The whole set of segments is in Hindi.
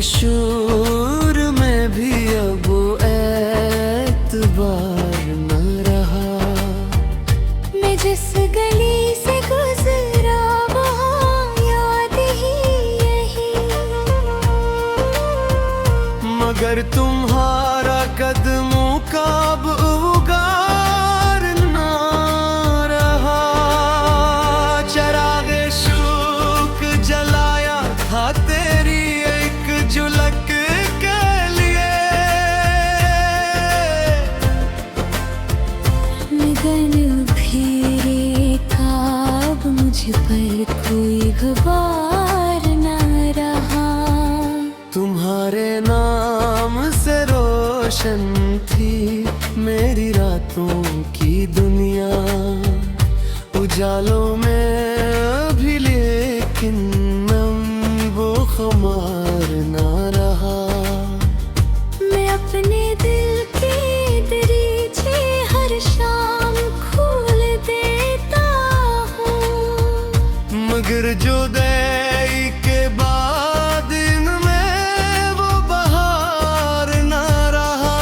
शूर में भी अब एतबार न रहा। मैं जिस गली से गुजरा वहाँ याद ही यही, मगर तुम्हारा कदमों का अब उगार न रहा। चरागे शौक जलाया था तेरी एक झलक के लिए, लगन फिरे था अब मुझ पर कोई गुबार न रहा। तुम्हारे नाम से रोशन थी मेरी रातों की दुनिया, उजालों में भी लेकिन नम वो खुमार ना रहा। मैं अपने दिल के दरीचे हर शाम खोल देता हूँ, मगर जो दई के बाद इनमें वो बहार ना रहा।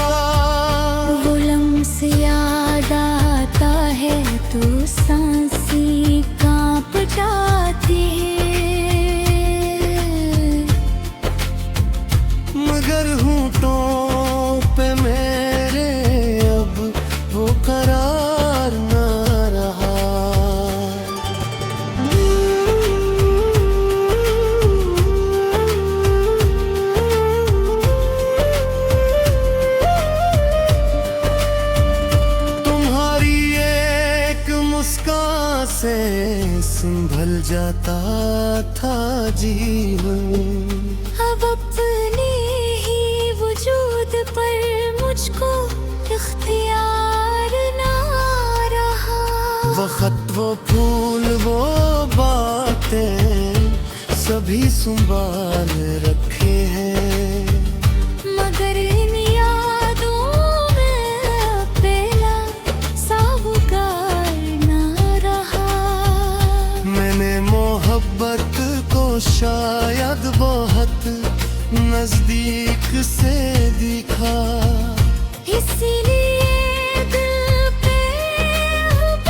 वो लम्स याद आता है तो सांसें कांप जाती है, मगर होठों पे मेरे अब वो करार ना रहा। तुम्हारी एक मुस्कान से संभल जाता था जीवन, अब अपने ही वजूद पर मुझको इख्तियार ना रहा। वो खत वो फूल वो बातें सभी संभाल रखे हैं, मगर इन यादों में पहला साहूकार ना रहा। मैंने मोहब्बत को शायद बहुत नजदीक से दिखा, इसीलिए दिल पे अब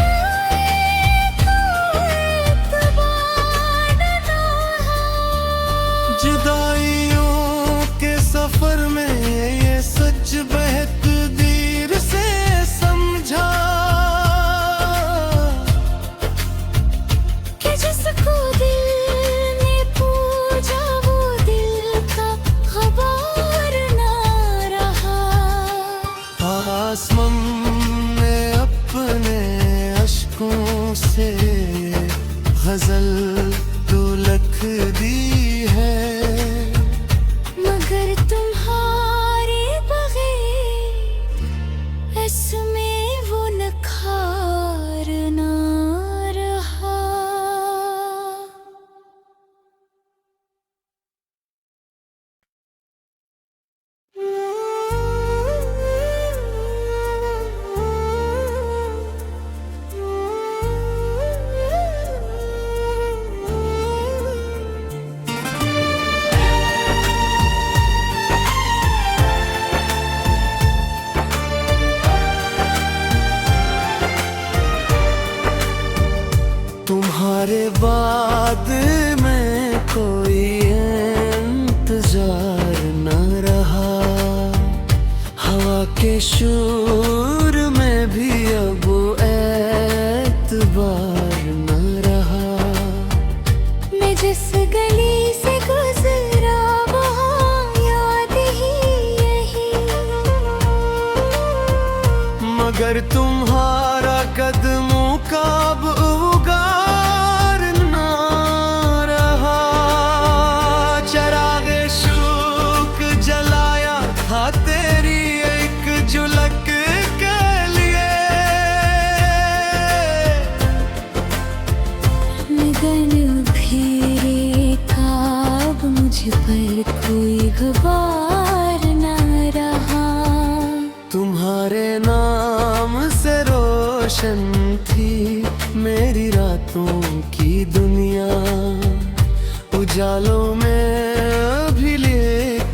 कोई एतबार ना रहा। जुदाइयों के सफर में ये सच बेतदीर से समझा, कि जिसको दिल ने पूजा वो दिल का खबर ना रहा। आसमान ने अपने अश्कों से गजल तो लिख दी है, मगर तुम्हारे बगैर इसमें वो निखार ना रहा। तुम्हारे बाद में कोई इंतजार न रहा। हवा के शूर में भी अब एतबार न रहा। मैं जिस गली से गुजरा वहाँ याद ही यही, मगर तुम्हारा कदमों का अब उगार न रहा। चरागे शौक जलाया था तेरी एक झलक के लिए, लगन फिरे था अब मुझ पर कोई गुबार ना रहा। तुम्हारे नाम से रोशन थी मेरी रातों की दुनिया, उजालों में भी लेकिन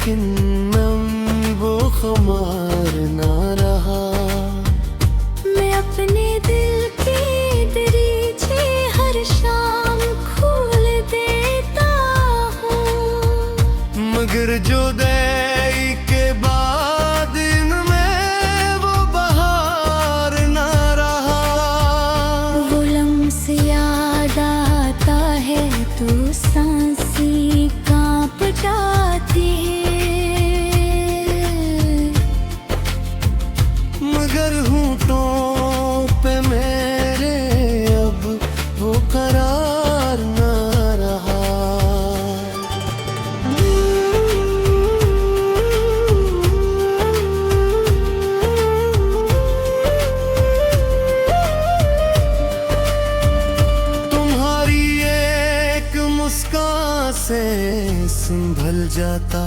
से संभल जाता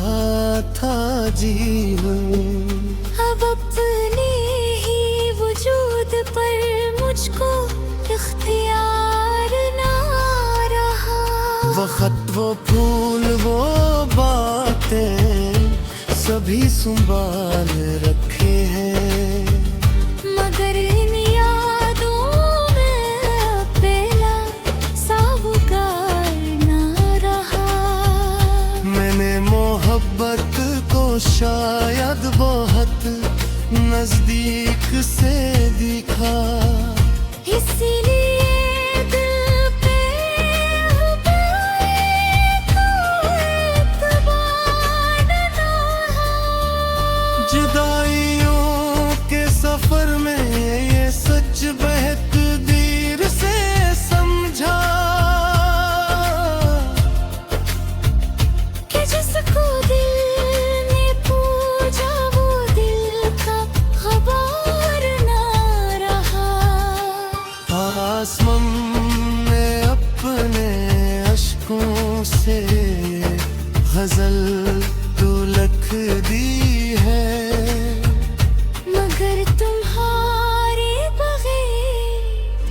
था जीवन। अब अपने ही वजूद पर मुझको इख्तियार ना रहा। वो खत, वो फूल, वो बातें सभी संभाल रखे हैं, मगर इन यादों में अकेला साहूकार ना रहा। मैंने मोहब्बत को शायद बहुत नजदीक से दिखा, इसीलिए दिल पे अब एक एतबार ना है। जुदाइयों के सफर में ये सच बेतदीर से समझा कि जिसको दिल ने पूजा वो दिल का खबर ना रहा। आसमान ने अपने अश्कों से गजल तो लिख दी है, मगर तुम्हारे बगैर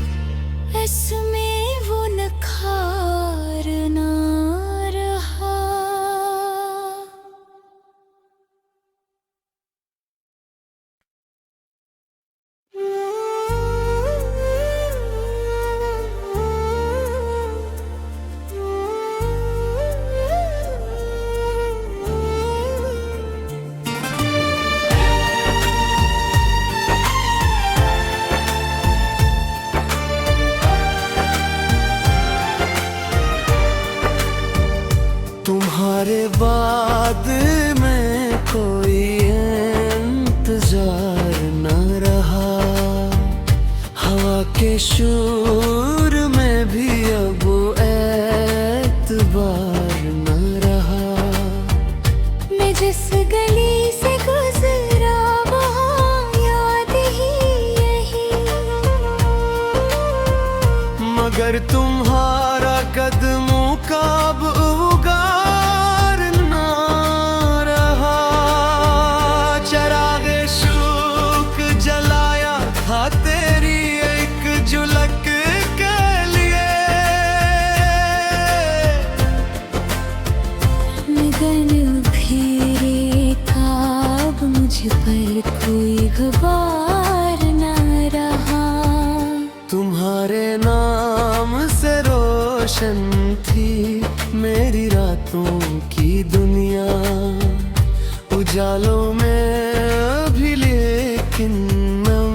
इसमें वो निखार ना रहा। तुम्हारे बाद में कोई इंतजार न रहा, हवा के शोर में भी अब एतबार न रहा। मैं जिस गली से गुजरा वहाँ याद ही यही, मगर तुम्हारा कदमों का अब उगार न रहा। चरागे शौक जलाया था तेरी एक झलक के लिए, मगन घेरे था अब मुझ पर कोई गुबार ना रहा। तुम्हारे नाम से रोशन थी मेरी रातों की दुनिया, उजालों में अभी लेकिन नम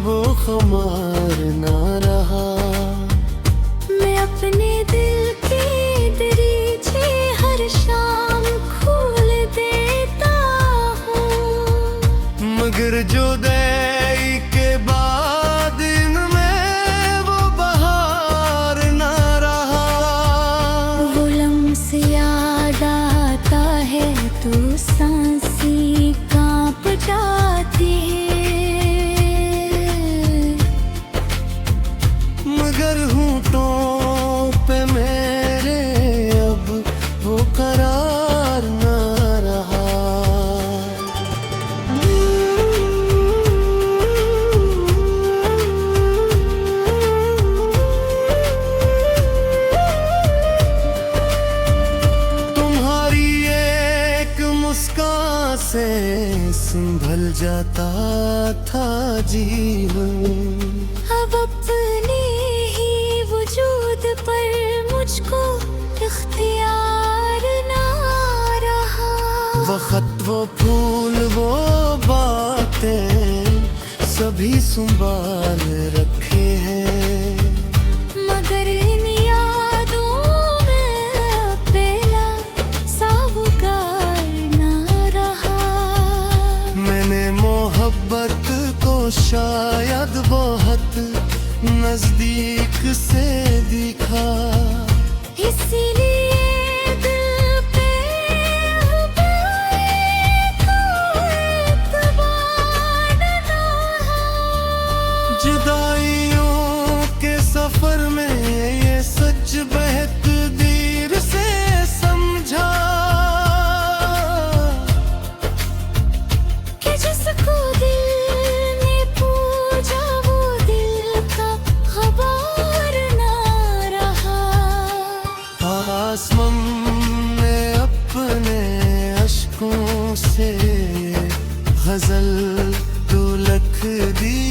वो खुमार ना रहा। मैं अपने दिल के दरीचे हर शाम खोल देता हूँ, मगर जो दई के बाद इनमें वो बहार ना रहा। वो लम्स याद आता है तो सांसें कांप जाती है, मगर होंठों पे मेरे अब वो करार ना रहा। तुम्हारी एक मुस्कान से संभल जाता था जीवन। अब अपने ही वजूद पर मुझको इख्तियार ना रहा। वो खत, वो फूल, वो बातें सभी संभाल रखे हैं, मगर इन यादों में अकेला साहूकार ना रहा। मैंने मोहब्बत को शायद बहुत नजदीक से दिखा, इसीलिए दिल पे अब एक एतबार ना है। जुदाइयों के सफर में ये सच बेतदीर से आसमां ने अपने अश्कों से गजल तो लख दी